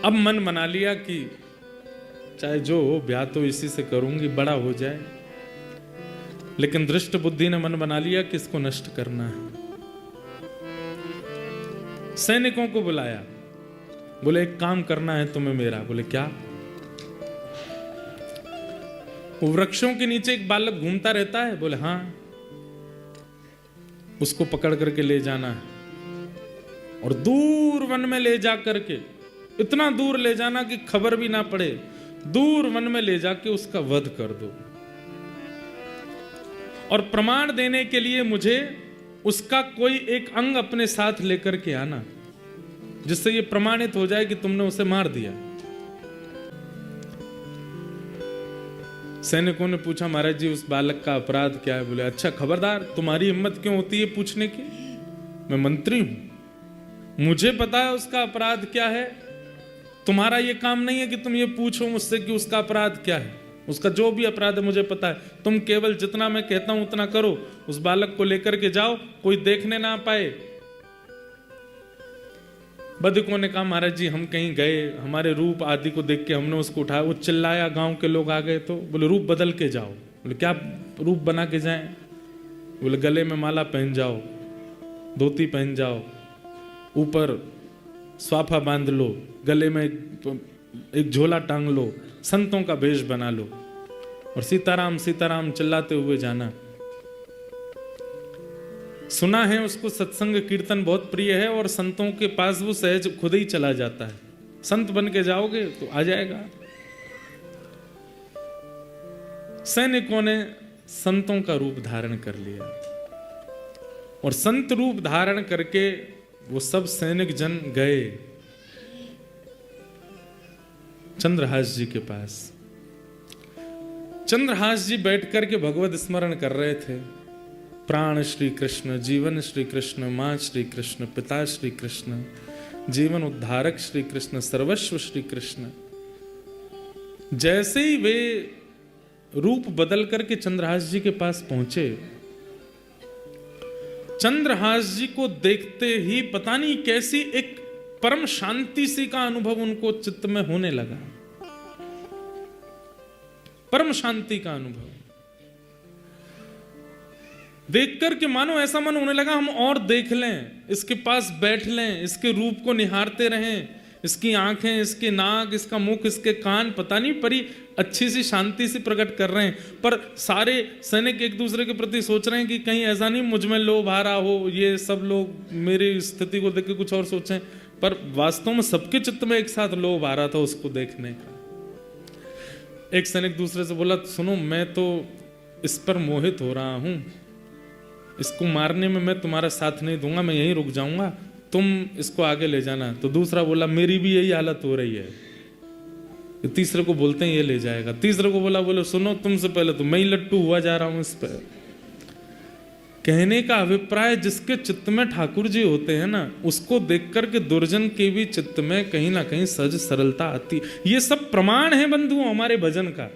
अब मन बना लिया कि चाहे जो हो ब्याह तो इसी से करूंगी, बड़ा हो जाए। लेकिन दृष्ट बुद्धि ने मन बना लिया कि इसको नष्ट करना है। सैनिकों को बुलाया, बोले एक काम करना है तुम्हें मेरा। बोले क्या? वृक्षों के नीचे एक बालक घूमता रहता है। बोले हाँ, उसको पकड़ करके ले जाना है और दूर वन में ले जा करके, इतना दूर ले जाना कि खबर भी ना पड़े, दूर वन में ले जाके उसका वध कर दो। और प्रमाण देने के लिए मुझे उसका कोई एक अंग अपने साथ लेकर के आना, जिससे यह प्रमाणित हो जाए कि तुमने उसे मार दिया। सैनिकों ने पूछा महाराज जी उस बालक का अपराध क्या है? बोले अच्छा खबरदार, तुम्हारी हिम्मत क्यों होती है पूछने की? मैं मंत्री हूं, मुझे पता है उसका अपराध क्या है। तुम्हारा ये काम नहीं है कि तुम ये पूछो मुझसे कि उसका अपराध क्या है। उसका जो भी अपराध है मुझे पता है। तुम केवल जितना मैं कहता हूं उतना करो। उस बालक को लेकर के जाओ, कोई देखने ना पाए। बदकों ने कहा महाराज जी हम कहीं गए, हमारे रूप आदि को देख के हमने उसको उठाया, वो चिल्लाया, गांव के लोग आ गए तो बोले रूप बदल के जाओ। बोले क्या रूप बना के जाएं? बोले गले में माला पहन जाओ, धोती पहन जाओ, ऊपर स्वाफा बांध लो, गले में एक झोला टांग लो, संतों का भेष बना लो और सीताराम सीताराम चिल्लाते हुए जाना। सुना है उसको सत्संग कीर्तन बहुत प्रिय है और संतों के पास वो सहज खुद ही चला जाता है। संत बन के जाओगे तो आ जाएगा। सैनिकों ने संतों का रूप धारण कर लिया और संत रूप धारण करके वो सब सैनिक जन गए चंद्रहास जी के पास। चंद्रहास जी बैठ करके भगवत स्मरण कर रहे थे। प्राण श्री कृष्ण, जीवन श्री कृष्ण, मां श्री कृष्ण, पिता श्री कृष्ण, जीवन उद्धारक श्री कृष्ण, सर्वस्व श्री कृष्ण। जैसे ही वे रूप बदल करके चंद्रहास जी के पास पहुंचे, चंद्रहास जी को देखते ही पता नहीं कैसी एक परम शांति सी का अनुभव उनको चित्त में होने लगा। परम शांति का अनुभव देख करके मानो ऐसा मन होने लगा हम और देख लें, इसके पास बैठ लें, इसके रूप को निहारते रहें। इसकी आंखें, इसके नाक, इसका मुख, इसके कान, पता नहीं परी अच्छी सी शांति से प्रकट कर रहे हैं। पर सारे सैनिक एक दूसरे के प्रति सोच रहे हैं कि कहीं ऐसा नहीं मुझ में लोभ आ रहा हो, ये सब लोग मेरी स्थिति को देख के कुछ और सोचें। पर वास्तव में सबके चित्त में एक साथ लोभ आ रहा था उसको देखने का। एक सैनिक दूसरे से बोला सुनो मैं तो इस पर मोहित हो रहा हूं, इसको मारने में मैं तुम्हारा साथ नहीं दूंगा, मैं यहीं रुक जाऊंगा, तुम इसको आगे ले जाना। तो दूसरा बोला मेरी भी यही हालत हो रही है। तीसरे को बोलते हैं ये ले जाएगा। तीसरे को बोले सुनो तुमसे पहले तो मैं ही लट्टू हुआ जा रहा हूं इस पर। कहने का अभिप्राय जिसके चित्त में ठाकुर जी होते हैं ना, उसको देख करके दुर्जन के भी चित्त में कहीं ना कहीं सहज सरलता आती। ये सब प्रमाण है बंधुओं हमारे भजन का।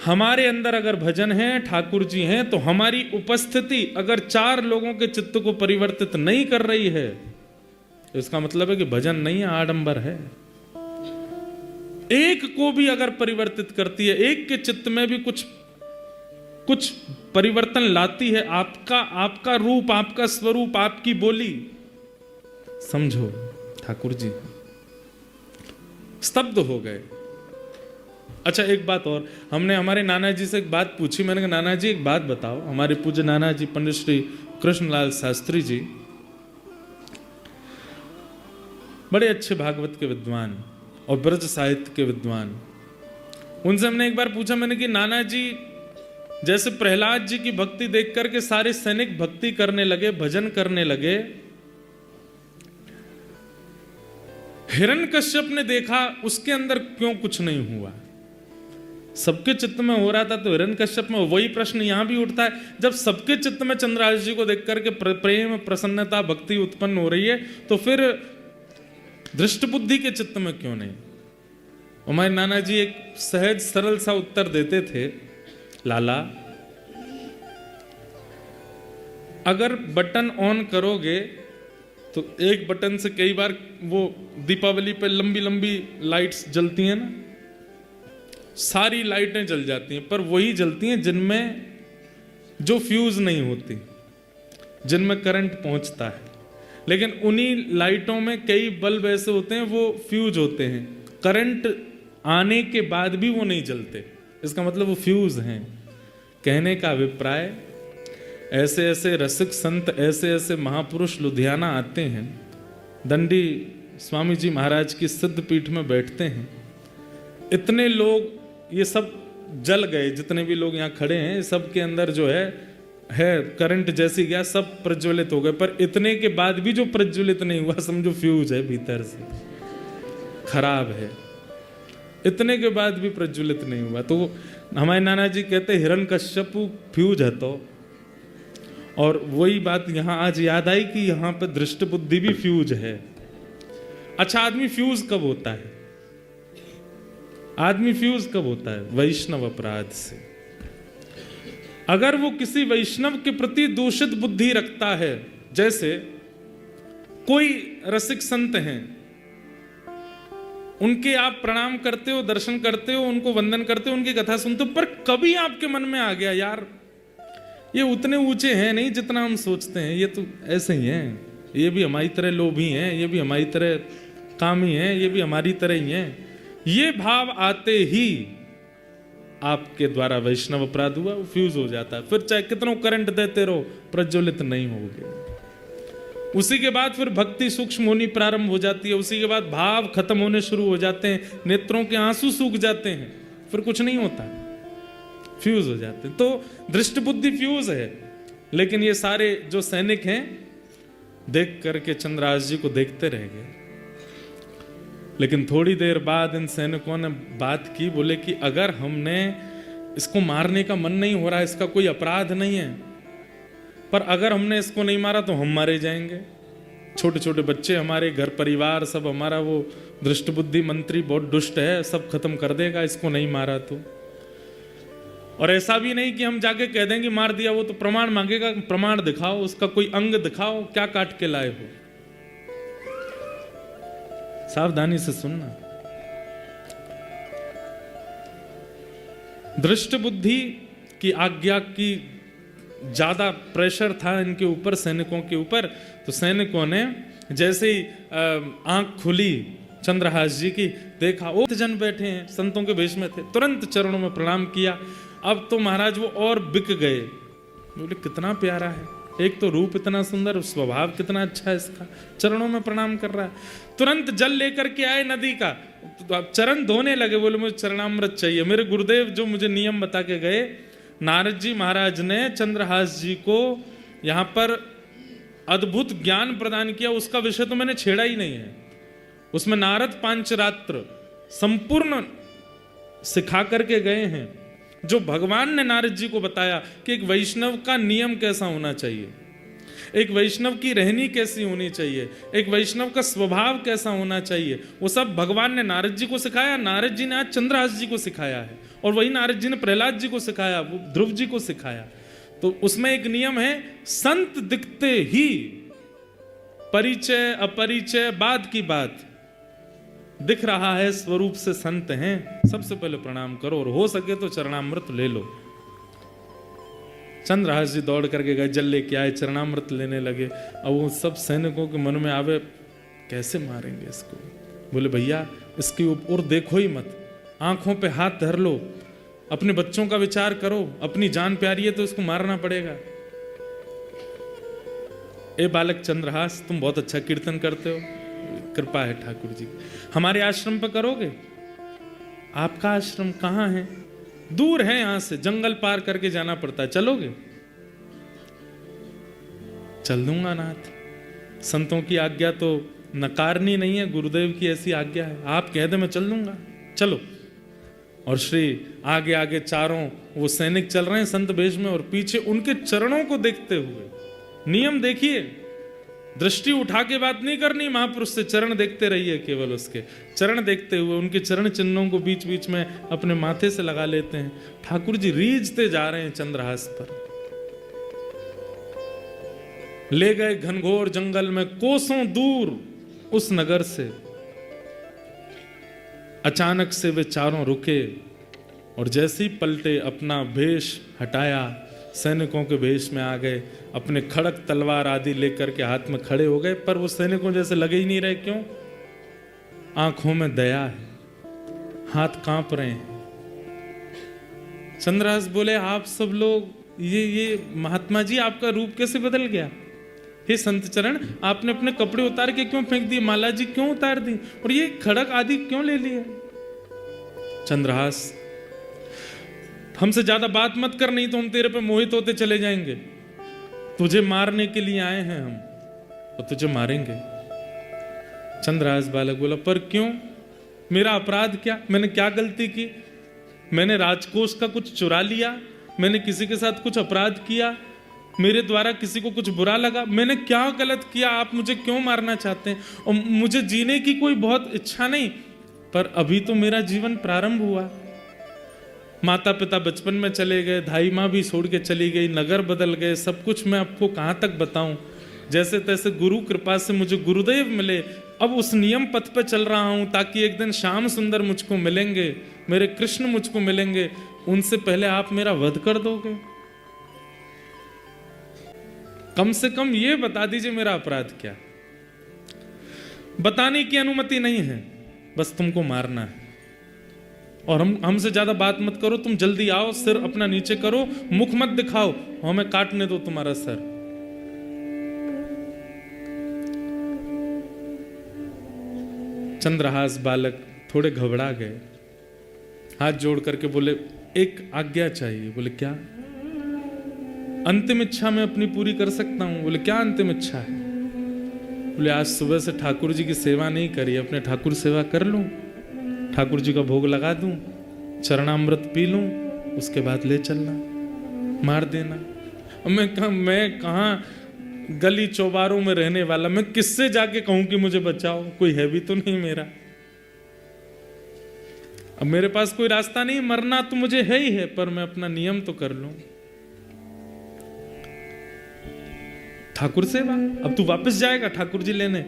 हमारे अंदर अगर भजन है, ठाकुर जी हैं, तो हमारी उपस्थिति अगर 4 लोगों के चित्त को परिवर्तित नहीं कर रही है तो इसका मतलब है कि भजन नहीं है, आडंबर है। एक को भी अगर परिवर्तित करती है, एक के चित्त में भी कुछ परिवर्तन लाती है, आपका रूप, आपका स्वरूप, आपकी बोली, समझो ठाकुर जी स्तब्ध हो गए। अच्छा एक बात और, हमने हमारे नाना जी से एक बात पूछी। मैंने कहा नाना जी एक बात बताओ। हमारे पूज्य नाना जी पंडित श्री कृष्णलाल शास्त्री जी बड़े अच्छे भागवत के विद्वान और ब्रज साहित्य के विद्वान। उनसे हमने एक बार पूछा, मैंने कि नाना जी जैसे प्रहलाद जी की भक्ति देख करके सारे सैनिक भक्ति करने लगे, भजन करने लगे, हिरण्यकश्यप ने देखा उसके अंदर क्यों कुछ नहीं हुआ? सबके चित्त में हो रहा था तो हिरण्यकश्यप में वही प्रश्न यहां भी उठता है। जब सबके चित्त में चंद्रहास जी को देख करके प्रेम, प्रसन्नता, भक्ति उत्पन्न हो रही है तो फिर दृष्ट बुद्धि के चित्त में क्यों नहीं? हमारे नाना जी एक सहज सरल सा उत्तर देते थे, लाला अगर बटन ऑन करोगे तो एक बटन से कई बार वो दीपावली पे लंबी लंबी लाइट्स जलती हैं ना, सारी लाइटें जल जाती हैं, पर वही जलती हैं जिनमें जो फ्यूज नहीं होती, जिनमें करंट पहुंचता है। लेकिन उन्हीं लाइटों में कई बल्ब ऐसे होते हैं वो फ्यूज होते हैं, करंट आने के बाद भी वो नहीं जलते, इसका मतलब वो फ्यूज हैं। कहने का अभिप्राय, ऐसे ऐसे रसिक संत, ऐसे ऐसे महापुरुष लुधियाना आते हैं, दंडी स्वामी जी महाराज की सिद्ध पीठ में बैठते हैं, इतने लोग ये सब जल गए, जितने भी लोग यहाँ खड़े हैं सब के अंदर जो है करंट जैसी गया, सब प्रज्वलित हो गए, पर इतने के बाद भी जो प्रज्वलित नहीं हुआ समझो फ्यूज है, भीतर से खराब है, इतने के बाद भी प्रज्वलित नहीं हुआ। तो हमारे नाना जी कहते हिरण्यकश्यपु फ्यूज है। तो और वही बात यहाँ आज याद आई कि यहाँ पे दृष्ट बुद्धि भी फ्यूज है। अच्छा, आदमी फ्यूज कब होता है? आदमी फ्यूज कब होता है? वैष्णव अपराध से। अगर वो किसी वैष्णव के प्रति दूषित बुद्धि रखता है, जैसे कोई रसिक संत हैं, उनके आप प्रणाम करते हो, दर्शन करते हो, उनको वंदन करते हो, उनकी कथा सुनते हो, पर कभी आपके मन में आ गया यार ये उतने ऊंचे हैं नहीं जितना हम सोचते हैं, ये तो ऐसे ही हैं, ये भी हमारी तरह लोभी हैं, ये भी हमारी तरह कामी हैं, ये भी हमारी तरह ही हैं, ये भाव आते ही आपके द्वारा वैष्णव अपराध हुआ, वो फ्यूज हो जाता है। फिर चाहे कितना करंट देते रहो, प्रज्वलित नहीं होगे। उसी के बाद फिर भक्ति सूक्ष्म होनी प्रारंभ हो जाती है, उसी के बाद भाव खत्म होने शुरू हो जाते हैं, नेत्रों के आंसू सूख जाते हैं, फिर कुछ नहीं होता, फ्यूज हो जाते हैं। तो दृष्ट बुद्धि फ्यूज है। लेकिन ये सारे जो सैनिक हैं देख करके चंद्रहास जी को देखते रह गए। लेकिन थोड़ी देर बाद इन सैनिकों ने बात की, बोले कि अगर हमने इसको मारने का मन नहीं हो रहा, इसका कोई अपराध नहीं है, पर अगर हमने इसको नहीं मारा तो हम मारे जाएंगे, छोटे छोटे बच्चे, हमारे घर परिवार सब, हमारा वो दृष्ट बुद्धि मंत्री बहुत दुष्ट है, सब खत्म कर देगा इसको नहीं मारा तो। और ऐसा भी नहीं कि हम जाके कह देंगे मार दिया, वो तो प्रमाण मांगेगा, प्रमाण दिखाओ, उसका कोई अंग दिखाओ, क्या काट के लाए हो। सावधानी से सुनना। दृष्ट बुद्धि की आज्ञा की ज्यादा प्रेशर था इनके ऊपर, सैनिकों के ऊपर। तो सैनिकों ने जैसे ही आंख खुली चंद्रहास जी की, देखा वो जन बैठे हैं, संतों के वेश में थे, तुरंत चरणों में प्रणाम किया। अब तो महाराज वो और बिक गए, बोले कितना प्यारा है, एक तो रूप इतना सुंदर, स्वभाव कितना अच्छा है इसका, चरणों में प्रणाम कर रहा है। तुरंत जल लेकर के आए नदी का, तो आप चरण धोने लगे, बोले मुझे चरणामृत चाहिए। मेरे गुरुदेव जो मुझे नियम बता के गए, नारद जी महाराज ने चंद्रहास जी को यहाँ पर अद्भुत ज्ञान प्रदान किया, उसका विषय तो मैंने छेड़ा ही नहीं है। उसमें नारद पांचरात्र संपूर्ण सिखा करके गए हैं, जो भगवान ने नारद जी को बताया कि एक वैष्णव का नियम कैसा होना चाहिए, एक वैष्णव की रहनी कैसी होनी चाहिए, एक वैष्णव का स्वभाव कैसा होना चाहिए, वो सब भगवान ने नारद जी को सिखाया। नारद जी ने आज चंद्रहास जी को सिखाया है, और वही नारद जी ने प्रहलाद जी को सिखाया, वो ध्रुव जी को सिखाया। तो उसमें एक नियम है, संत दिखते ही परिचय अपरिचय बाद की बात, दिख रहा है स्वरूप से संत हैं, सबसे पहले प्रणाम करो, और हो सके तो चरणामृत ले लो। चंद्रहास जी दौड़ करके गए, जल लेके आए, चरणामृत लेने लगे। अब वो सब सैनिकों के मन में आवे, कैसे मारेंगे इसको। बोले भैया इसकी ओर देखो ही मत, आंखों पे हाथ धर लो, अपने बच्चों का विचार करो, अपनी जान प्यारी है तो इसको मारना पड़ेगा। ए बालक चंद्रहास, तुम बहुत अच्छा कीर्तन करते हो, कृपा है ठाकुर जी, हमारे आश्रम पर करोगे? आपका आश्रम कहाँ है? दूर है, यहां से जंगल पार करके जाना पड़ता है, चलोगे? चल दूंगा नाथ, संतों की आज्ञा तो नकारनी नहीं है, गुरुदेव की ऐसी आज्ञा है, आप कह दे मैं चल दूंगा, चलो। और श्री आगे आगे चारों वो सैनिक चल रहे हैं संत वेश में, और पीछे उनके चरणों को देखते हुए, नियम देखिए, दृष्टि उठा के बात नहीं करनी, महापुरुष से चरण देखते रहिए, केवल उसके चरण देखते हुए उनके चरण चिन्हों को बीच बीच में अपने माथे से लगा लेते हैं। ठाकुर जी रीझते जा रहे हैं चंद्रहास पर। ले गए घनघोर जंगल में, कोसों दूर उस नगर से। अचानक से वे चारों रुके और जैसे ही पलटे, अपना भेष हटाया, सैनिकों के भेष में आ गए, अपने खड़क तलवार आदि लेकर के हाथ में खड़े हो गए। पर वो सैनिकों जैसे लगे ही नहीं रहे। क्यों? आंखों में दया है, हाथ कांप रहे हैं। चंद्रहास बोले, आप सब लोग, ये महात्मा जी, आपका रूप कैसे बदल गया? हे संत चरण, आपने अपने कपड़े उतार के क्यों फेंक दिए? माला जी क्यों उतार दी? और ये खड़क आदि क्यों ले लिए? चंद्रहास, हमसे ज्यादा बात मत कर, नहीं तो हम तेरे पे मोहित होते चले जाएंगे। तुझे मारने के लिए आए हैं हम, और तुझे मारेंगे। चंद्रहास बालक बोला, पर क्यों? मेरा अपराध क्या? मैंने क्या गलती की? मैंने राजकोष का कुछ चुरा लिया? मैंने किसी के साथ कुछ अपराध किया? मेरे द्वारा किसी को कुछ बुरा लगा? मैंने क्या गलत किया? आप मुझे क्यों मारना चाहते हैं? और मुझे जीने की कोई बहुत इच्छा नहीं, पर अभी तो मेरा जीवन प्रारंभ हुआ। माता पिता बचपन में चले गए, धाई माँ भी छोड़ के चली गई, नगर बदल गए, सब कुछ मैं आपको कहाँ तक बताऊं। जैसे तैसे गुरु कृपा से मुझे गुरुदेव मिले, अब उस नियम पथ पे चल रहा हूं, ताकि एक दिन श्याम सुंदर मुझको मिलेंगे, मेरे कृष्ण मुझको मिलेंगे, उनसे पहले आप मेरा वध कर दोगे। कम से कम ये बता दीजिए मेरा अपराध क्या। बताने की अनुमति नहीं है, बस तुमको मारना है। और हमसे ज्यादा बात मत करो, तुम जल्दी आओ, सिर अपना नीचे करो, मुख मत दिखाओ, हमें काटने दो तुम्हारा सर। चंद्रहास बालक थोड़े घबरा गए, हाथ जोड़ करके बोले, एक आज्ञा चाहिए। बोले, क्या? अंतिम इच्छा मैं अपनी पूरी कर सकता हूं। बोले, क्या अंतिम इच्छा है? बोले, आज सुबह से ठाकुर जी की सेवा नहीं करी, अपने ठाकुर सेवा कर लूं, ठाकुर जी का भोग लगा दूं, चरणामृत पी लूं, उसके बाद ले चलना, मार देना। मैं कहाँ गली चौबारों में रहने वाला, मैं किससे जाके कहूं कि मुझे बचाओ? कोई है भी तो नहीं मेरा। अब मेरे पास कोई रास्ता नहीं, मरना तो मुझे है ही है, पर मैं अपना नियम तो कर लूं। ठाकुर सेवा? अब तू वापस जाएगा ठाकुर जी लेने?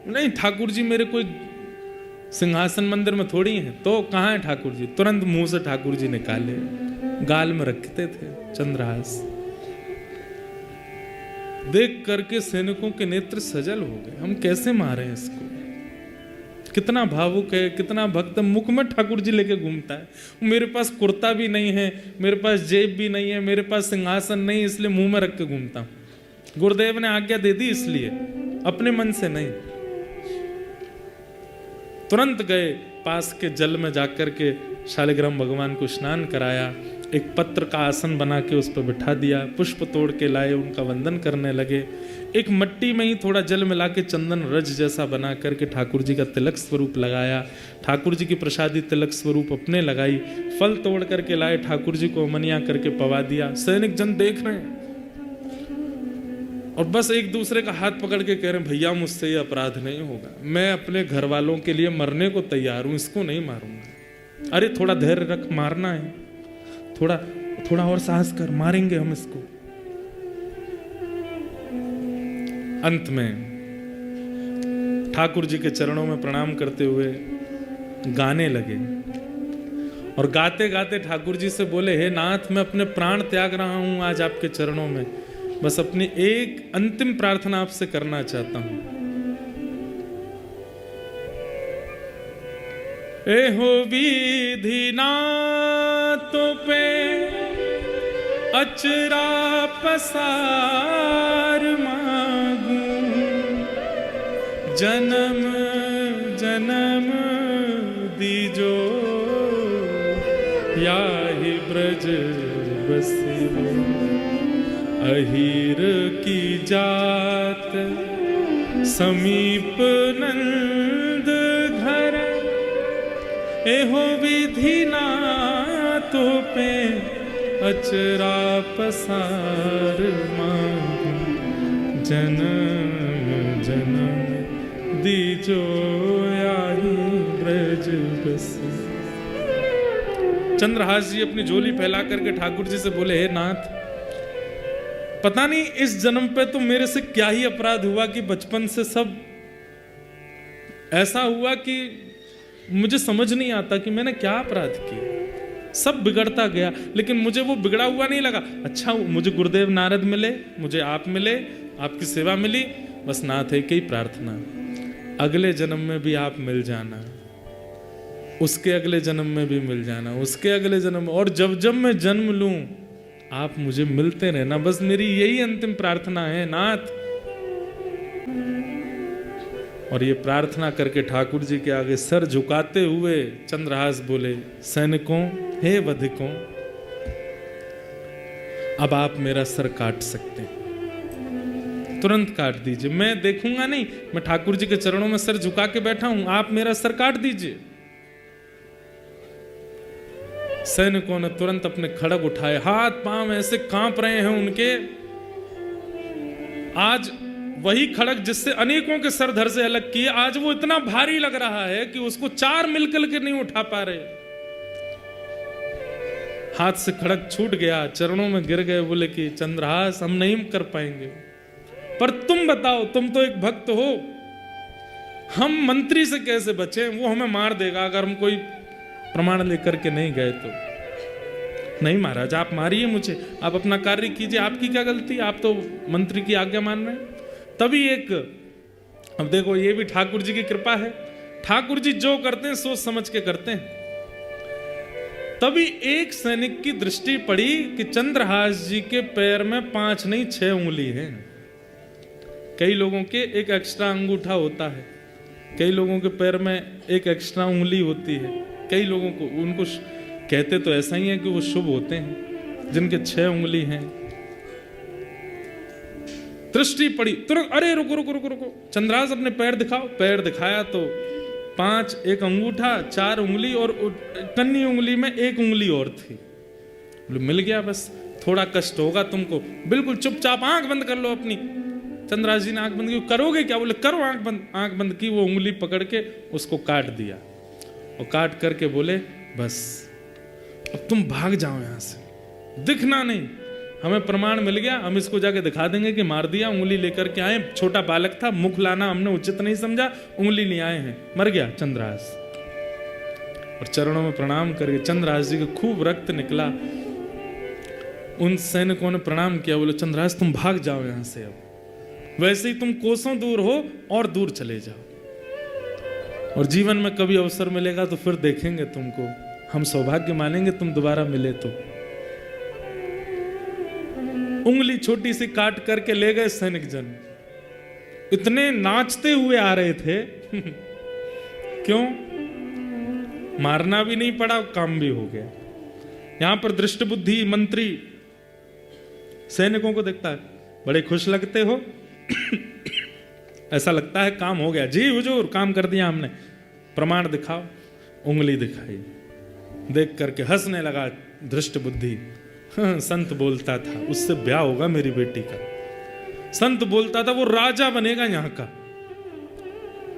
नहीं, ठाकुर जी मेरे कोई सिंहासन मंदिर में थोड़ी हैं। तो कहाँ है ठाकुर जी? तुरंत मुंह से ठाकुर जी निकाले, गाल में रखते थे चंद्रहास। देख करके सैनिकों के नेत्र सजल हो गए, हम कैसे मारे इसको? कितना भावुक है, कितना भक्त, मुख में ठाकुर जी लेके घूमता है। मेरे पास कुर्ता भी नहीं है, मेरे पास जेब भी नहीं है, मेरे पास सिंहासन नहीं, इसलिए मुंह में रख के घूमता हूं। गुरुदेव ने आज्ञा दे दी, इसलिए, अपने मन से नहीं। तुरंत गए, पास के जल में जाकर के शालिग्राम भगवान को स्नान कराया, एक पत्र का आसन बना के उस पर बिठा दिया, पुष्प तोड़ के लाए, उनका वंदन करने लगे। एक मट्टी में ही थोड़ा जल मिला के चंदन रज जैसा बना करके ठाकुर जी का तिलक स्वरूप लगाया, ठाकुर जी की प्रसादी तिलक स्वरूप अपने लगाई, फल तोड़ करके लाए, ठाकुर जी को अमनिया करके पवा दिया। सैनिक जन देख रहे हैं और बस एक दूसरे का हाथ पकड़ के कह रहे हैं, भैया मुझसे ये अपराध नहीं होगा, मैं अपने घर वालों के लिए मरने को तैयार हूं, इसको नहीं मारूंगा। अरे थोड़ा धैर्य रख, मारना है, थोड़ा और साहस कर, मारेंगे हम इसको। अंत में ठाकुर जी के चरणों में प्रणाम करते हुए गाने लगे और गाते गाते ठाकुर जी से बोले, हे नाथ, मैं अपने प्राण त्याग रहा हूं आज आपके चरणों में, बस अपनी एक अंतिम प्रार्थना आपसे करना चाहता हूं। एहो विधि नाथों पे अचरा पसार मांगूं, जन्म जन्म दीजो याहि ब्रज बसे, अहीर की जात समीप नंद घर, एहो विधि नाथों पे अचरा पसार मांगूं, जन्म जन्म दीजो याहि ब्रज बसे। चंद्रहास जी अपनी झोली फैला करके ठाकुर जी से बोले, हे नाथ, पता नहीं इस जन्म पे तो मेरे से क्या ही अपराध हुआ कि बचपन से सब ऐसा हुआ कि मुझे समझ नहीं आता कि मैंने क्या अपराध किया। सब बिगड़ता गया, लेकिन मुझे वो बिगड़ा हुआ नहीं लगा। अच्छा, मुझे गुरुदेव नारद मिले, मुझे आप मिले, आपकी सेवा मिली, बस नाथ एक ही प्रार्थना, अगले जन्म में भी आप मिल जाना, उसके अगले जन्म में भी मिल जाना, उसके अगले जन्म, और जब जब मैं जन्म लूं आप मुझे मिलते रहना, बस मेरी यही अंतिम प्रार्थना है नाथ। और ये प्रार्थना करके ठाकुर जी के आगे सर झुकाते हुए चंद्रहास बोले, सैनिकों, हे वधिकों, अब आप मेरा सर काट सकते हैं, तुरंत काट दीजिए, मैं देखूंगा नहीं, मैं ठाकुर जी के चरणों में सर झुका के बैठा हूं, आप मेरा सर काट दीजिए। सैनिकों ने तुरंत अपने खड़ग उठाए, हाथ पांव ऐसे कांप रहे हैं उनके। आज वही खड़ग जिससे अनेकों के सर धड़ से अलग किए, आज वो इतना भारी लग रहा है कि उसको चार मिलकर के नहीं उठा पा रहे। हाथ से खड़ग छूट गया, चरणों में गिर गए, बोले कि चंद्रहास हम नहीं कर पाएंगे, पर तुम बताओ, तुम तो एक भक्त हो, हम मंत्री से कैसे बचे? वो हमें मार देगा अगर हम कोई प्रमाण लेकर के नहीं गए तो। नहीं महाराज, आप मारिए मुझे, आप अपना कार्य कीजिए, आपकी क्या गलती, आप तो मंत्री की आज्ञा मान रहे हैं। तभी एक, अब देखो ये भी ठाकुर जी की कृपा है, ठाकुर जी जो करते हैं सोच समझ के करते हैं। तभी एक सैनिक की दृष्टि पड़ी कि चंद्रहास जी के पैर में 5 नहीं 6 उंगली है। कई लोगों के एक एक्स्ट्रा अंगूठा होता है, कई लोगों के पैर में एक एक्स्ट्रा उंगली होती है, कई लोगों को, उनको कहते तो ऐसा ही है कि वो शुभ होते हैं, जिनके 6 उंगली हैं। दृष्टि पड़ी तुरंत, अरे रुको रुको रुको रुको, चंद्रहास अपने पैर दिखाओ। पैर दिखाया तो 5, एक अंगूठा, 4 उंगली, और कन्नी उंगली में 1 उंगली और थी। मिल गया, बस थोड़ा कष्ट होगा तुमको, बिल्कुल चुपचाप आंख बंद कर लो अपनी। चंद्रहास जी ने आंख बंद की, करोगे क्या? बोले करो आंख बंद। आंख बंद की, वो उंगली पकड़ के उसको काट दिया, और काट करके बोले बस अब तुम भाग जाओ यहां से, दिखना नहीं, हमें प्रमाण मिल गया, हम इसको जाके दिखा देंगे कि मार दिया। उंगली लेकर के आए, छोटा बालक था, मुख लाना हमने उचित नहीं समझा, उंगली ले आए हैं, मर गया चंद्रहास। और चरणों में प्रणाम करके चंद्रहास जी को खूब रक्त निकला। उन सैनिकों ने प्रणाम किया, बोले चंद्रहास तुम भाग जाओ यहां से, अब वैसे ही तुम कोसों दूर हो और दूर चले जाओ, और जीवन में कभी अवसर मिलेगा तो फिर देखेंगे तुमको, हम सौभाग्य मानेंगे तुम दोबारा मिले तो। उंगली छोटी सी काट करके ले गए सैनिक जन, इतने नाचते हुए आ रहे थे क्यों? मारना भी नहीं पड़ा, काम भी हो गया। यहां पर दृष्ट बुद्धि मंत्री सैनिकों को देखता है, बड़े खुश लगते हो ऐसा लगता है काम हो गया। जी हुजूर, काम कर दिया हमने, प्रमाण दिखाओ। उंगली दिखाई, देख करके हंसने लगा दृष्ट बुद्धि। हाँ, संत बोलता था उससे ब्याह होगा मेरी बेटी का, संत बोलता था वो राजा बनेगा यहाँ का।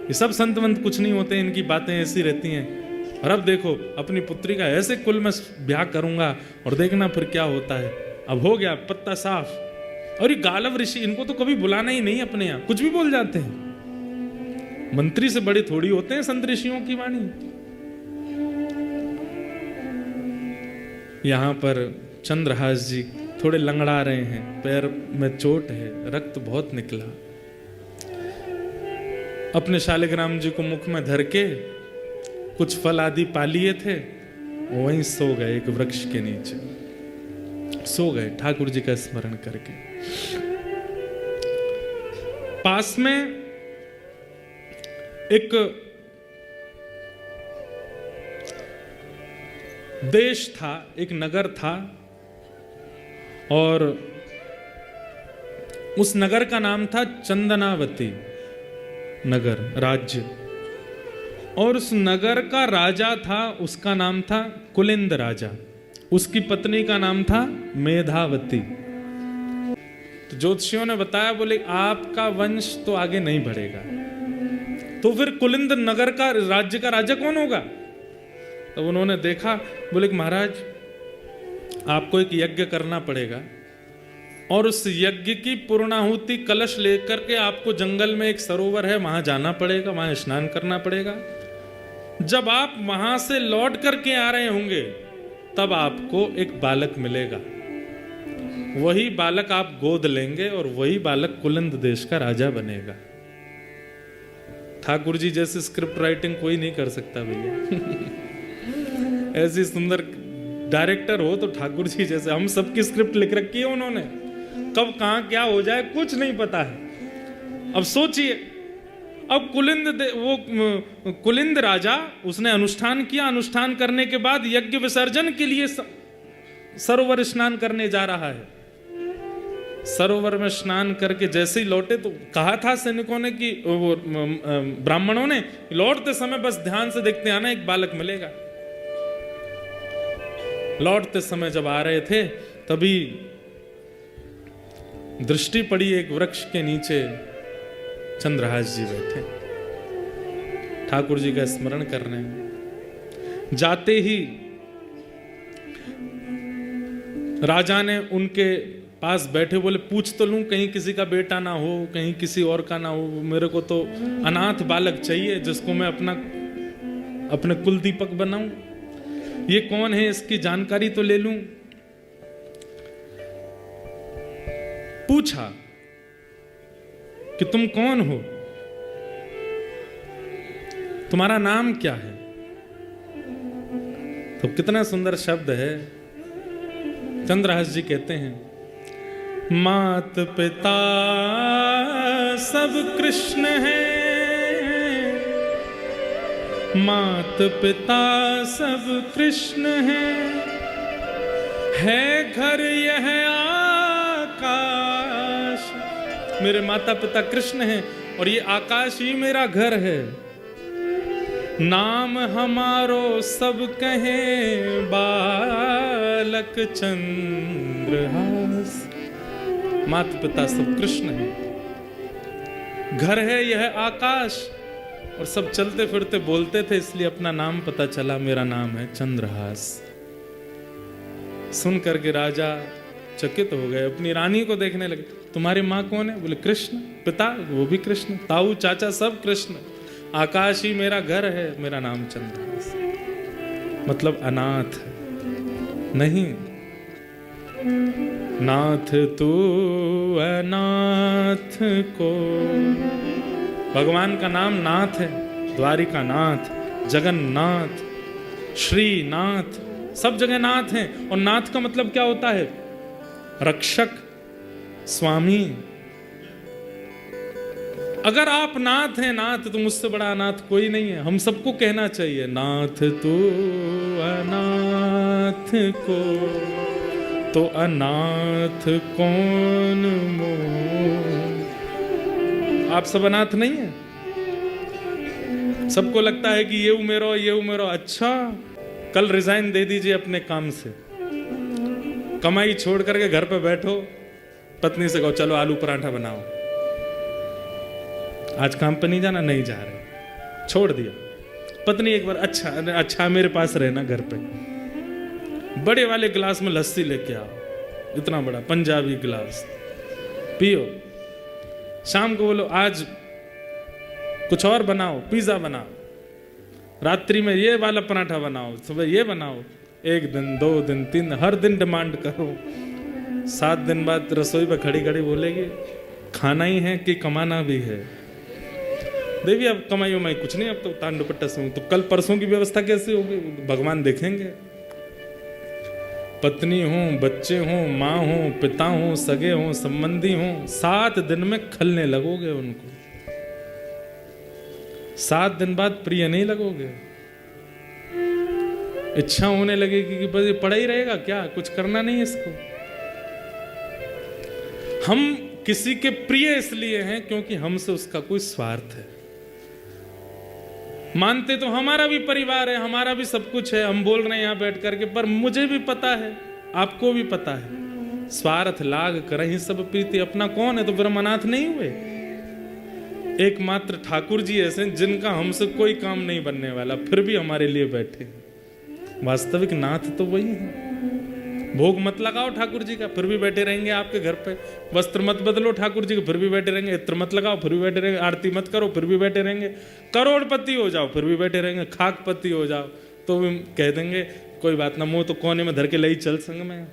ये सब संत वंत कुछ नहीं होते, इनकी बातें ऐसी रहती हैं। और अब देखो अपनी पुत्री का ऐसे कुल में ब्याह करूंगा, और देखना फिर क्या होता है। अब हो गया पत्ता साफ। और ये गालव ऋषि, इनको तो कभी बुलाना ही नहीं अपने यहाँ, कुछ भी बोल जाते हैं। मंत्री से बड़े थोड़ी होते हैं संत ऋषियों की वाणी। यहां पर चंद्रहास जी थोड़े लंगड़ा रहे हैं, पैर में चोट है, रक्त बहुत निकला। अपने शालिग्राम जी को मुख में धर के कुछ फल आदि पा लिए थे, वहीं सो गए, एक वृक्ष के नीचे सो गए ठाकुर जी का स्मरण करके। पास में एक देश था, एक नगर था, और उस नगर का नाम था चंदनावती नगर राज्य। और उस नगर का राजा था, उसका नाम था कुलिंद राजा, उसकी पत्नी का नाम था मेधावती। तो ज्योतिषियों ने बताया, बोले आपका वंश तो आगे नहीं बढ़ेगा, तो फिर कुलिंद नगर का राज्य का राजा कौन होगा? तो उन्होंने देखा, बोले कि महाराज आपको एक यज्ञ करना पड़ेगा, और उस यज्ञ की पूर्णाहुति कलश लेकर के आपको जंगल में एक सरोवर है, वहां जाना पड़ेगा, वहां स्नान करना पड़ेगा। जब आप वहां से लौट करके आ रहे होंगे तब आपको एक बालक मिलेगा। वही बालक आप गोद लेंगे और वही बालक कुलिंद देश का राजा बनेगा। ठाकुर जी जैसी स्क्रिप्ट राइटिंग कोई नहीं कर सकता भैया। ऐसी सुंदर डायरेक्टर हो तो ठाकुर जी जैसे। हम सबकी स्क्रिप्ट लिख रखी है उन्होंने, कब कहां क्या हो जाए कुछ नहीं पता है। अब सोचिए, अब कुलिंद राजा, उसने अनुष्ठान किया, अनुष्ठान करने के बाद यज्ञ विसर्जन के लिए सरोवर स्नान करने जा रहा है। सरोवर में स्नान करके जैसे ही लौटे तो कहा था सैनिकों ने कि ब्राह्मणों ने, लौटते समय बस ध्यान से देखते आना, एक बालक मिलेगा। लौटते समय जब आ रहे थे तभी दृष्टि पड़ी एक वृक्ष के नीचे चंद्रहास जी बैठे, ठाकुर जी का स्मरण कर रहे हैं। जाते ही राजा ने उनके पास बैठे बोले, पूछ तो लूं कहीं किसी का बेटा ना हो, कहीं किसी और का ना हो। मेरे को तो अनाथ बालक चाहिए जिसको मैं अपने कुल दीपक बनाऊं। ये कौन है, इसकी जानकारी तो ले लूं। पूछा कि तुम कौन हो, तुम्हारा नाम क्या है। तो कितना सुंदर शब्द है। चंद्रहास जी कहते हैं, मात पिता सब कृष्ण हैं, मात पिता सब कृष्ण हैं, है घर यह आकाश। मेरे माता पिता कृष्ण हैं और ये आकाश ही मेरा घर है। नाम हमारो सब कहें बालक चंद्रहास। माता पिता सब कृष्ण है, घर है यह आकाश। और सब चलते फिरते बोलते थे, इसलिए अपना नाम पता चला, मेरा नाम है चंद्रहास। सुन करके राजा चकित हो गए, अपनी रानी को देखने लगे। तुम्हारी माँ कौन है? बोले कृष्ण। पिता? वो भी कृष्ण। ताऊ चाचा सब कृष्ण। आकाश ही मेरा घर है, मेरा नाम चंद्रहास। मतलब अनाथ नहीं, नाथ तू अनाथ को। भगवान का नाम नाथ है, द्वारिका नाथ, जगन्नाथ, श्रीनाथ, सब जगह नाथ हैं। और नाथ का मतलब क्या होता है? रक्षक, स्वामी। अगर आप नाथ हैं, नाथ, तो मुझसे बड़ा अनाथ कोई नहीं है। हम सबको कहना चाहिए, नाथ तू अनाथ को तो अनाथ कौन मोह। आप सब अनाथ नहीं है। सबको लगता है कि ये उमेरो, ये उमेरो। अच्छा, कल रिजाइन दे दीजिए अपने काम से, कमाई छोड़ करके घर पे बैठो, पत्नी से कहो चलो आलू पराठा बनाओ। आज काम पे नहीं जाना, नहीं जा रहे, छोड़ दिया। पत्नी एक बार, अच्छा मेरे पास रहना घर पे, बड़े वाले गिलास में लस्सी लेके आओ, इतना बड़ा पंजाबी गिलास, पियो। शाम को बोलो आज कुछ और बनाओ, पिज्जा बनाओ, रात्रि में ये वाला पराठा बनाओ, सुबह ये बनाओ। 1 दिन 2 दिन 3 दिन, हर दिन डिमांड करो। 7 दिन बाद रसोई पे खड़ी खड़ी बोलेगी खाना ही है कि कमाना भी है। देवी अब कमाई उमाई कुछ नहीं, अब तो तान दुपट्टा से। तो कल परसों की व्यवस्था कैसे होगी? भगवान देखेंगे। पत्नी हो, बच्चे हो, माँ हो, पिता हो, सगे हो, संबंधी हो, 7 दिन में खलने लगोगे उनको। 7 दिन बाद प्रिय नहीं लगोगे। इच्छा होने लगेगी कि बस ये पड़ा ही रहेगा क्या, कुछ करना नहीं है इसको। हम किसी के प्रिय इसलिए हैं क्योंकि हमसे उसका कोई स्वार्थ है। मानते तो हमारा भी परिवार है, हमारा भी सब कुछ है, हम बोल रहे हैं यहां बैठ करके, पर मुझे भी पता है, आपको भी पता है, स्वार्थ लाग करहि सब प्रीति। अपना कौन है? तो फिर हम अनाथ नहीं हुए। एकमात्र ठाकुर जी ऐसे जिनका हमसे कोई काम नहीं बनने वाला, फिर भी हमारे लिए बैठे। वास्तविक नाथ तो वही है। भोग मत लगाओ ठाकुर जी का, फिर भी बैठे रहेंगे आपके घर पे। वस्त्र मत बदलो ठाकुर जी के, फिर भी बैठे रहेंगे। इत्र मत लगाओ, फिर भी बैठे रहेंगे। आरती मत करो, फिर भी बैठे रहेंगे। करोड़पति हो जाओ, फिर भी बैठे रहेंगे। खाकपति हो जाओ तो भी कह देंगे कोई बात ना, मुंह तो कोने में धर के लई चल संग में।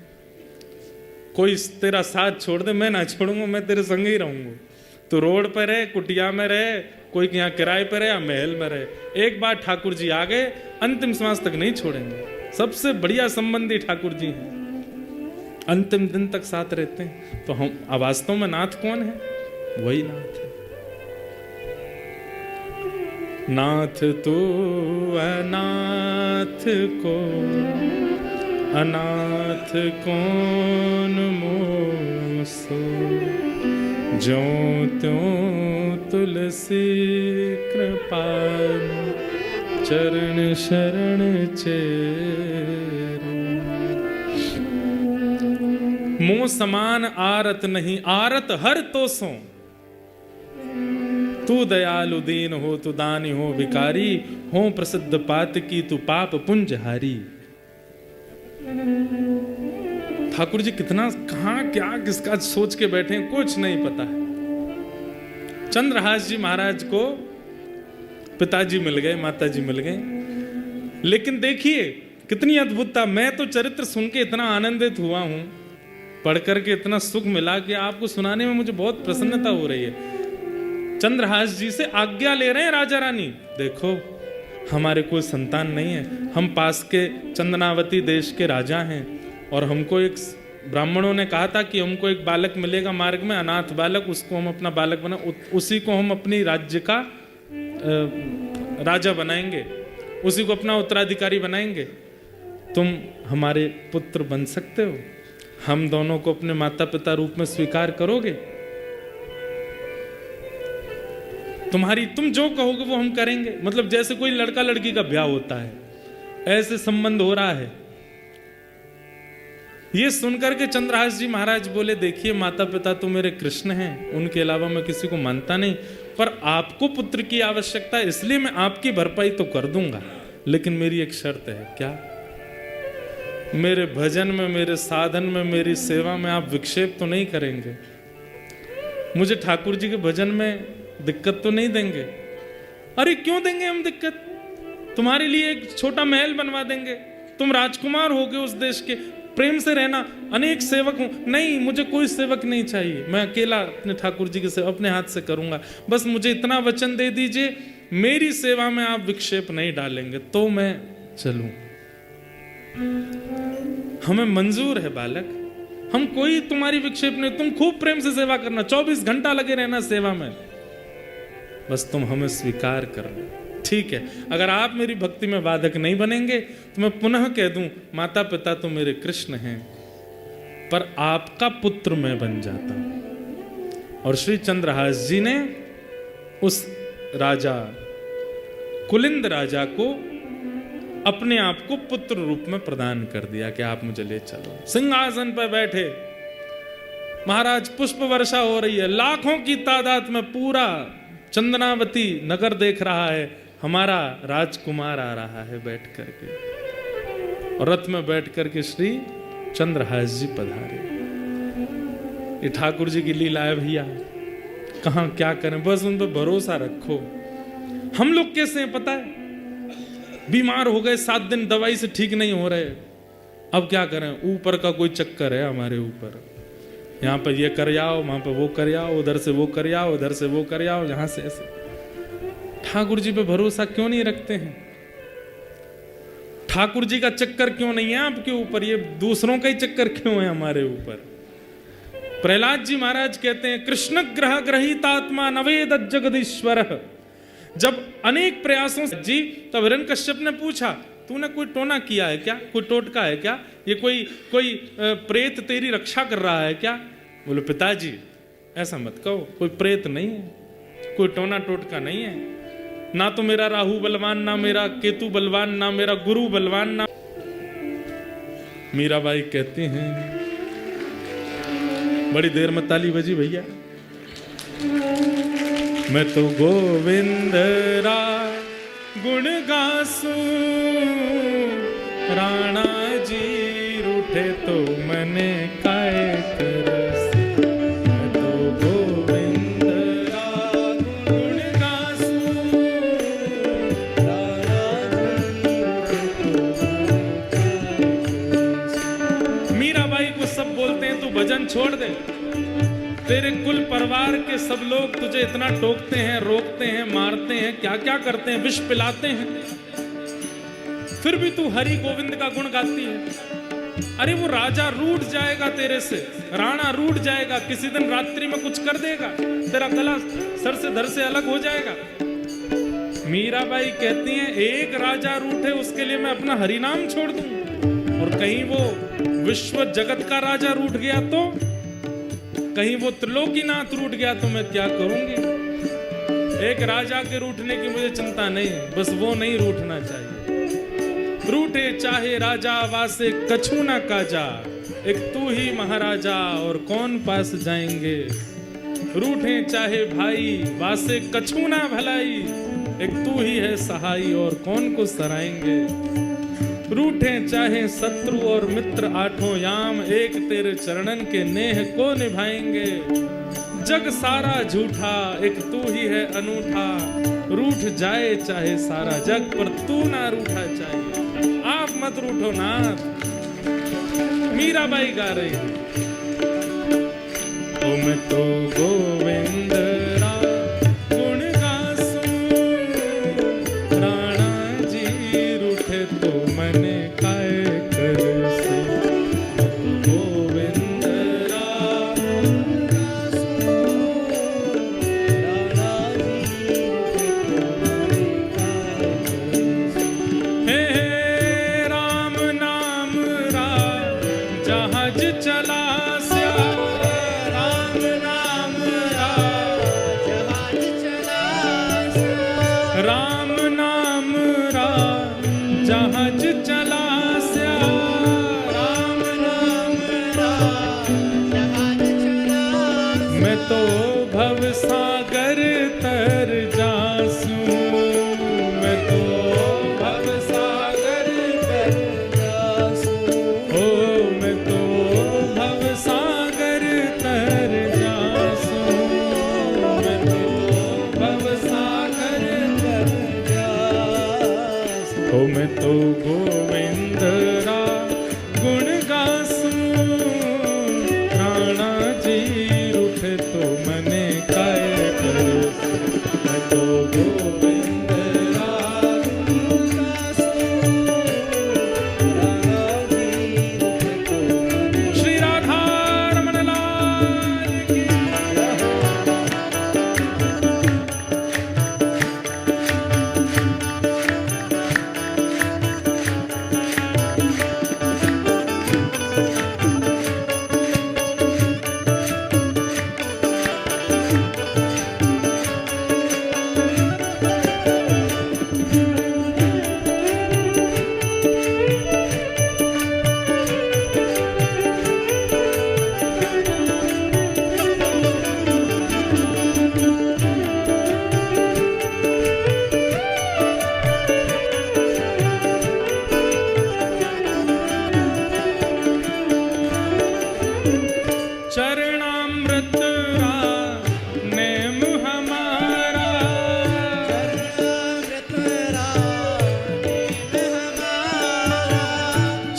कोई तेरा साथ छोड़ दे, मैं ना छोड़ूंगा, मैं तेरे संग ही रहूंगा। तो रोड पर रहे, कुटिया में रहे, कोई यहाँ किराए पर रहे या महल में रहे, एक बार ठाकुर जी आ गए, अंतिम श्वास तक नहीं छोड़ेंगे। सबसे बढ़िया संबंधी ठाकुर जी हैं, अंतिम दिन तक साथ रहते हैं। तो हम वास्तव में नाथ कौन है? वही नाथ है। नाथ तू अनाथ को अनाथ कौन मोसो, जो त्यों तुलसी कृपाल चरण शरण चेरो। मुँह समान आरत नहीं, आरत हर तो सो। तू दयालु दीन हो, तू दानी हो भिकारी, हो प्रसिद्ध पात की तू पाप पुंज हारी। ठाकुर जी कितना कहाँ क्या किसका सोच के बैठे हैं, कुछ नहीं पता है। चंद्रहास जी महाराज को पिताजी मिल गए, माताजी मिल गए, लेकिन देखिए कितनी अद्भुतता। मैं तो चरित्र सुन के इतना आनंदित हुआ हूं, पढ़ करके इतना सुख मिला कि आपको सुनाने में मुझे बहुत प्रसन्नता हो रही है। चंद्रहास जी से आज्ञा ले रहे हैं राजा रानी, देखो हमारे कोई संतान नहीं है, हम पास के चंदनावती देश के राजा हैं, और हमको एक ब्राह्मणों ने कहा था कि हमको एक बालक मिलेगा मार्ग में, अनाथ बालक, उसको हम अपना बालक बना, उसी को हम अपनी राज्य का राजा बनाएंगे, उसी को अपना उत्तराधिकारी बनाएंगे। तुम हमारे पुत्र बन सकते हो, हम दोनों को अपने माता पिता रूप में स्वीकार करोगे? तुम जो कहोगे वो हम करेंगे। मतलब जैसे कोई लड़का लड़की का ब्याह होता है, ऐसे संबंध हो रहा है। ये सुनकर के चंद्रहास जी महाराज बोले, देखिए माता पिता तो मेरे कृष्ण हैं, उनके अलावा मैं किसी को मानता नहीं, पर आपको पुत्र की आवश्यकता है, इसलिए मैं आपकी भरपाई तो कर दूंगा, लेकिन मेरी एक शर्त है। क्या? मेरे भजन में, मेरे साधन में, मेरी सेवा में आप विक्षेप तो नहीं करेंगे? मुझे ठाकुर जी के भजन में दिक्कत तो नहीं देंगे? अरे क्यों देंगे हम दिक्कत? तुम्हारे लिए एक छोटा महल बनवा देंगे, तुम राजकुमार होगे उस देश के, प्रेम से रहना, अनेक सेवक हूं। नहीं, मुझे कोई सेवक नहीं चाहिए, मैं अकेला अपने ठाकुर जी की सेवा अपने हाथ से करूंगा। बस मुझे इतना वचन दे दीजिए, मेरी सेवा में आप विक्षेप नहीं डालेंगे तो मैं चलूं। हमें मंजूर है बालक, हम कोई तुम्हारी विक्षेप नहीं, तुम खूब प्रेम से सेवा करना, 24 घंटा लगे रहना सेवा में, बस तुम हमें स्वीकार करना। ठीक है, अगर आप मेरी भक्ति में बाधक नहीं बनेंगे तो मैं पुनः कह दूं, माता पिता तो मेरे कृष्ण हैं, पर आपका पुत्र मैं बन जाता हूं। और श्री चंद्रहास जी ने उस राजा, कुलिंद राजा को अपने आप को पुत्र रूप में प्रदान कर दिया कि आप मुझे ले चलो। सिंहासन पर बैठे महाराज, पुष्प वर्षा हो रही है, लाखों की तादाद में पूरा चंदनावती नगर देख रहा है, हमारा राजकुमार आ रहा है बैठ करके, और रथ में बैठ करके श्री चंद्रहास जी पधारे। ये ठाकुर जी की लीला है भैया, कहां क्या करें, बस उन पर भरोसा रखो। हम लोग कैसे हैं पता है? बीमार हो गए, 7 दिन दवाई से ठीक नहीं हो रहे, अब क्या करें? ऊपर का कोई चक्कर है हमारे ऊपर, यहाँ पर ये कर आओ, वहां पर वो कर आओ, उधर से वो कर आओ, उधर से वो कर आओ, यहां से ऐसे। ठाकुर जी पे भरोसा क्यों नहीं रखते हैं? ठाकुर जी का चक्कर क्यों नहीं है आपके ऊपर? ये दूसरों का ही चक्कर क्यों है हमारे ऊपर? प्रहलाद जी महाराज कहते हैं, कृष्ण ग्रह ग्रहितात्मा नवेद जगदीश्वर। जब अनेक प्रयासों से जी, तब हिरण्यकश्यप ने पूछा, तूने कोई टोना किया है क्या? कोई टोटका है क्या? ये कोई प्रेत तेरी रक्षा कर रहा है क्या? बोले पिताजी ऐसा मत कहो, कोई प्रेत नहीं है, कोई टोना टोटका नहीं है, ना तो मेरा राहु बलवान, ना मेरा केतु बलवान, ना मेरा गुरु बलवान, ना। मीराबाई कहती हैं, बड़ी देर में ताली बजी भैया, मैं तो गोविंद रा गुण गासू, राणा जी रूठे तो मने काय करसी, मैं तो गोविंद राग गुण गासूं, मीराबाई को सब बोलते हैं तू भजन छोड़ दे, तेरे कुल परिवार के सब लोग तुझे इतना टोकते हैं, रोकते हैं, मारते हैं, क्या क्या करते हैं, विष पिलाते हैं, फिर भी तू हरि गोविंद का गुण गाती है। अरे वो राजा रूठ जाएगा तेरे से, राणा रूठ जाएगा, किसी दिन रात्रि में कुछ कर देगा, तेरा गला सर से धड़ से अलग हो जाएगा। मीराबाई कहती हैं एक राजा रूठे उसके लिए मैं अपना हरि नाम छोड़ दूं, और कहीं वो विश्व जगत का राजा रूठ गया तो, कहीं वो त्रिलोकीनाथ रूठ गया तो मैं क्या करूंगी। एक राजा के रूठने की मुझे चिंता नहीं, बस वो नहीं रूठना चाहिए। रूठे चाहे राजा वासे कछु न काजा, एक तू ही महाराजा और कौन पास जाएंगे। रूठे चाहे भाई वासे कछु न भलाई, एक तू ही है सहाई और कौन को सराएंगे। रूठे चाहे शत्रु और मित्र आठों याम, एक तेरे चरणन के नेह को निभाएंगे। जग सारा झूठा एक तू ही है अनूठा, रूठ जाए चाहे सारा जग पर तू ना रूठा चाहिए। आप मत रूठो नाथ, मीराबाई गा रही है। ओ मैं तो गोविंद राग गुण गासूं, राणा जी रूठे तो मने काय करसी, गोविंद राग गुण गासूं, राणा जी रूठे तो मने काय करसी। हे जहाज चला स्या, राम नाम राज जहाज चला स्या, राम नाम राज जहाज चला स्या, राम नाम राज जहाज चला। मैं तो भव सागर तर जासूं, मैं तो भव सागर तर जासूं, ओ मैं तो गोविंद राग गुण गासूं, राणा जी रूठे तो मने काय करसी, मैं तो गोविंद राग गुण गासूं, राणा जी रूठे तो मने। श्री राधा रमण लाल की। चरणामृत नेम हमारा,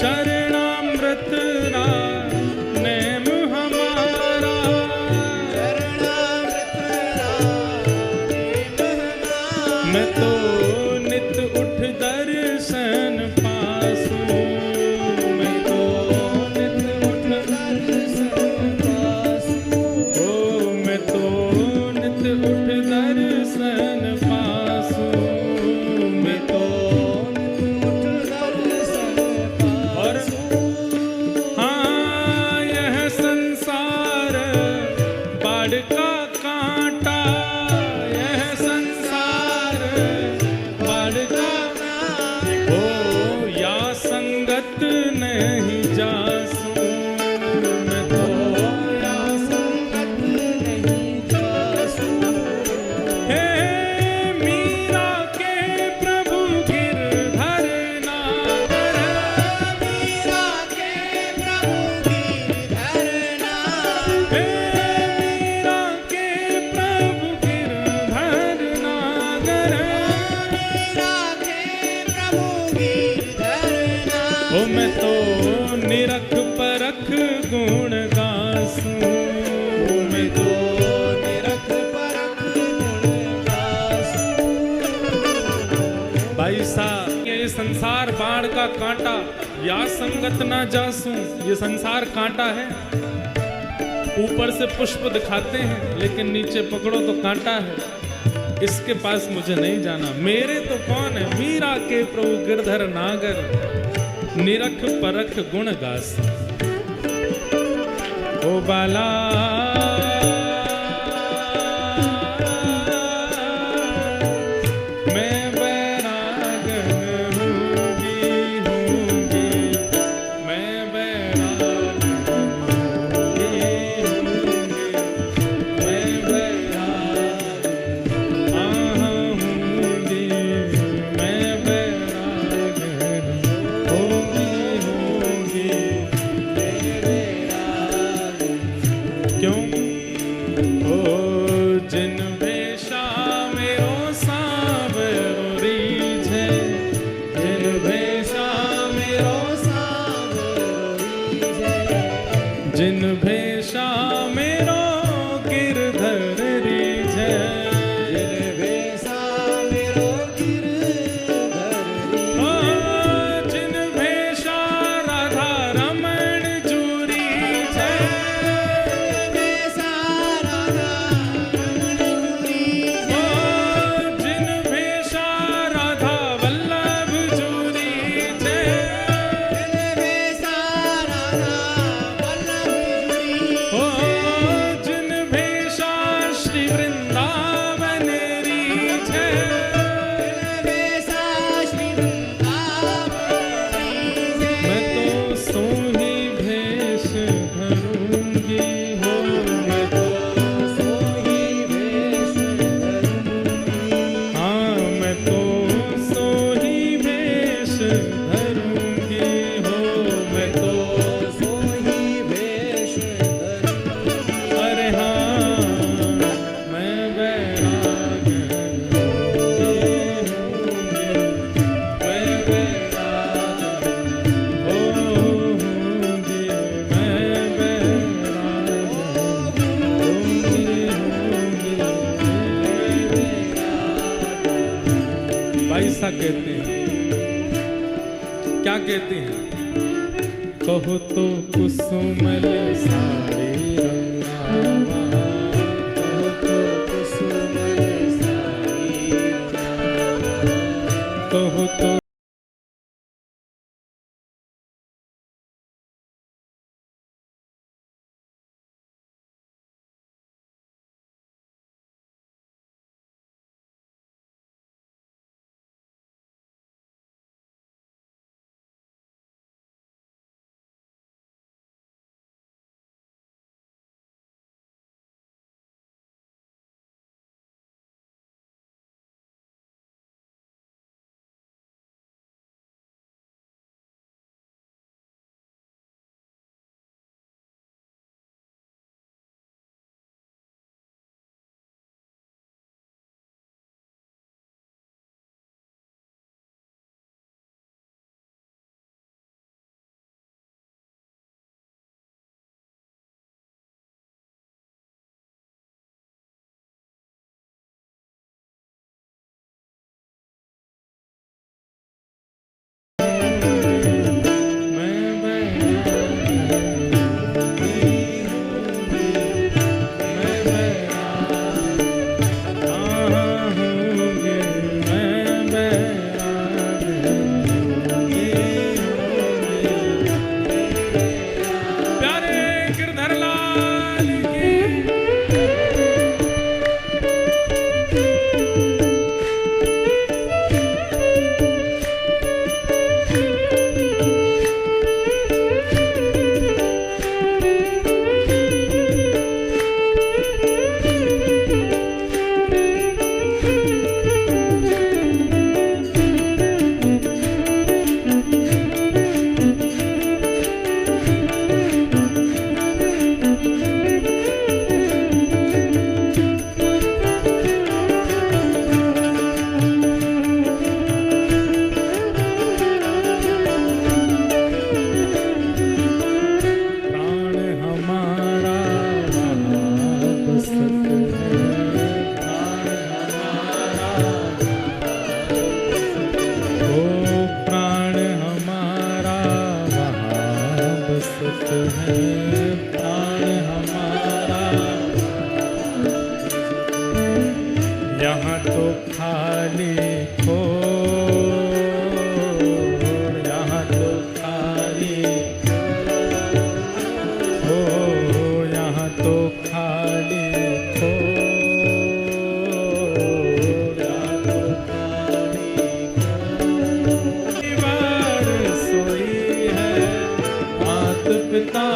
चरणामृत नेम हमारा, मैं तो नित उठ दर्शन पासूं, मैं तो नित उठ दर्शन पासूं, ओ मैं तो नित उठ दर्शन पासूं, मैं तो नित उठ दर्शन पासूं। हाँ यह संसार बाढ़ का कांटा, यह संसार बाढ़ का ओ या संगत नहीं जासूं, मैं तो या संगत नहीं जासूं। हे मीरा के प्रभु गिरधर नागर, मीरा के प्रभु ओ मैं तो निरख परख गुण गासूं, मैं तो निरख परख गुण गासूं। भाई साहब ये संसार बाढ़ का कांटा, या संगत ना जासूं। ये संसार कांटा है, ऊपर से पुष्प दिखाते हैं लेकिन नीचे पकड़ो तो कांटा है। इसके पास मुझे नहीं जाना। मेरे तो कौन है, मीरा के प्रभु गिरधर नागर, निरख परख गुण गास। ओ बाला मैं बैरागन हूँगी, मैं बैरागन हूँगी, मैं बैरागन हूँगी, मैं बैरागन हूँगी। क्यों? ओ जिन भेषा मेरो सांवरो रीझे, जिन भेषा मेरो सांवरो रीझे, जिन भेषा मेरो गिरधर रीझे, जिन भेषा मेरो गिरधर ओ रीझे, जिन भेषा राधा रमण जू रीझे, भेषा राधा रमण जू रीझे, ओ जिन भेषा राधा वल्लभ जू रीझे, जिन भेषा राधा वल्लभ जू ओ रीझे, जिन भेषा श्री वृंदावन रीझे, जिन भेषा श्री वृंदावन रीझे, मैं तो सो ही भेष धरूंगी हो, मैं तो सोही भेष धरूंगी, हाँ मैं तो सो ही भेष धरूंगी हो, मैं तो सोही भेष धरूंगी। अरे हाँ मैं बैरागन हूँगी, मैं बैरागन होऊंगी, मैं बैरागन होऊंगी। भाई सा कहते हैं, क्या कहते हैं? कहो तो कुसुमल साड़ी रंगावा, कहो तो कुसुमल साड़ी रंगावा, कहो तो पिता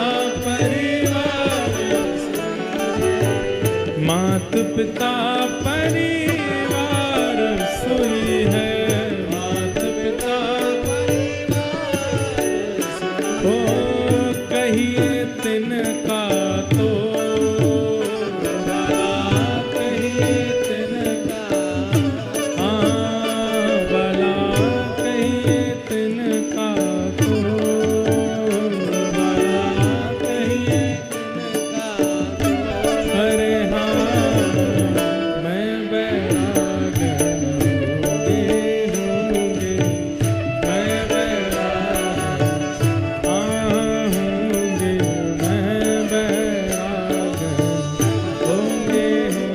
परिवार, मात पिता परिवार सोई है, मात पिता परिवार ओ कहिए तिनका तो भला कहिए तिनका, हाँ भला कहिए तिनका तो, भला कहिए तिनका तो। अरे हाँ मैं बैराग होंगे होंगे, मैं बैराग होंगे, मैं बैराग होंगे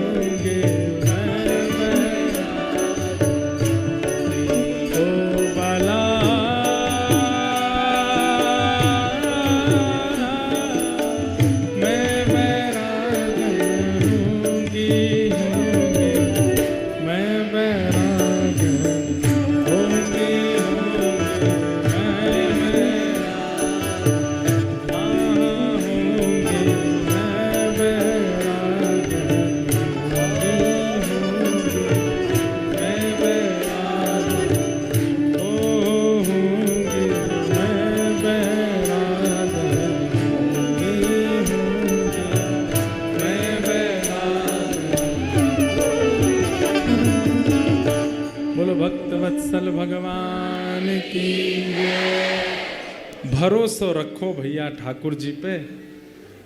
होंगे, मैं बैराग ओ बाला मैं बैराग होंगी होंगे, मैं बैराग होंगी होंगे, मैं बैराग होंगे, मैं बैराग होंगी होंगे, मैं बैराग होंगे, मैं बैराग होंगी होंगे, मैं बैराग। बोलो भक्त वत्सल भगवान की जय। भरोसा रखो भैया ठाकुर जी पे।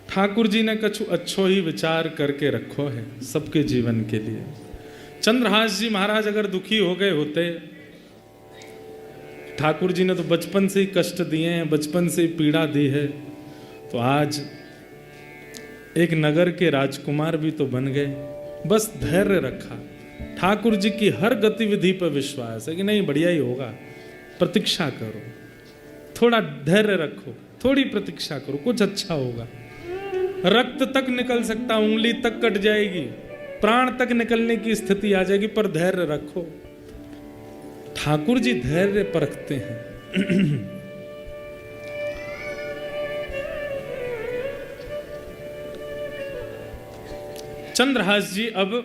ठाकुर जी ने कछु अच्छो ही विचार करके रखो है सबके जीवन के लिए। चंद्रहास जी महाराज अगर दुखी हो गए होते, ठाकुर जी ने तो बचपन से ही कष्ट दिए हैं, बचपन से ही पीड़ा दी है, तो आज एक नगर के राजकुमार भी तो बन गए। बस धैर्य रखा, ठाकुर जी की हर गतिविधि पर विश्वास है कि नहीं बढ़िया ही होगा, प्रतीक्षा करो, थोड़ा धैर्य रखो, थोड़ी प्रतीक्षा करो, कुछ अच्छा होगा। रक्त तक निकल सकता, उंगली तक कट जाएगी, प्राण तक निकलने की स्थिति आ जाएगी, पर धैर्य रखो। ठाकुर जी धैर्य परखते हैं। चंद्रहास जी अब